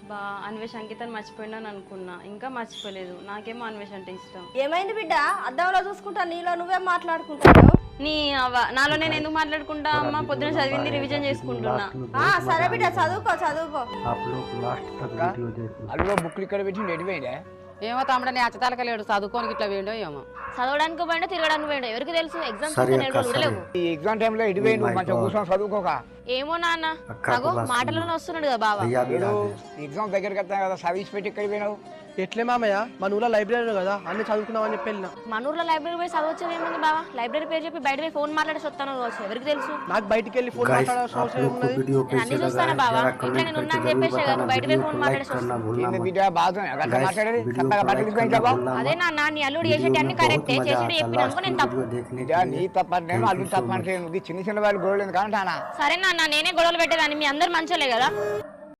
బా అన్వేష్ అంకితని మర్చిపోయినాను అనుకున్నా, ఇంకా మర్చిపోలేదు. నాకేమో అన్వేష్ అంటే ఇష్టం. ఏమైంది బిడ్డ? అద్దంలో చూసుకుంటా నీలో నువ్వే మాట్లాడుకుంటాను. నాలో నేను ఎందుకు మాట్లాడుకుంటా అమ్మ? పొద్దున చదివింది రివిజన్ చేసుకుంటున్నా. సరే బిడ్డ, చదువుకో చదువుకో. అల్లులో బుక్లు ఇక్కడ పెట్టి ఎడిపోయిందే. ఏమో తమ్ముడు నీ అచ్చతాలక లేడు, చదువుకోనికి ఇట్లా వేయండో ఏమో. చదవడానికి పోయిండో తిరగడానికి పోయిండో ఎవరికి తెలుసు? ఎగ్జామ్స్ లేవు. ఈ ఎగ్జామ్ టైంలో ఎడిపోయిండు, మంచిగా కూర్చొని చదువుకోక. ఏమో నాన్న, మాటలోనే వస్తున్నాడు కదా బాబా. ఎగ్జామ్ దగ్గరికి వస్తాను కదా, సర్వీస్ పెట్టి ఎక్కడికి పోయినావు? ఎట్లే మామయ్య, మన ఊళ్ళో లైబ్రరీ కదా, అన్ని చదువుకున్నామని చెప్పి వెళ్ళిన. మన ఊర్లో లైబ్రరీ పోయి చదవచ్చేది ఏముంది బాబా? లైబ్రరీ పేరు చెప్పి బయట పోయి ఫోన్ మాట్లాడేసి వస్తాను కావచ్చు, ఎవరికి తెలుసు? నాకు బయటికి వెళ్ళి ఫోన్ మాట్లాడాల్సిన అవసరం ఏమున్నది? నేను అన్ని చూస్తాను బాబా, ఇట్లా నేను ఉన్నాను చెప్పేసి కదా బయట పోయి ఫోన్ మాట్లాడేసి వస్తాను. బిడ్డ బాగా మాట్లాడేది అదే నాన్న, నీ అల్లుడు చేసేటి అన్ని కరెక్టే, చేసేటి చెప్పినానుకో నేను తప్పు. నీ తప్పంటే అల్లు తప్పంటే చిన్న చిన్న వాళ్ళు గొడవలు ఎందుకు అంటానా? సరే నాన్న, నేనే గొడవలు పెట్టేదాన్ని, మీ అందరు మంచోలే కదా.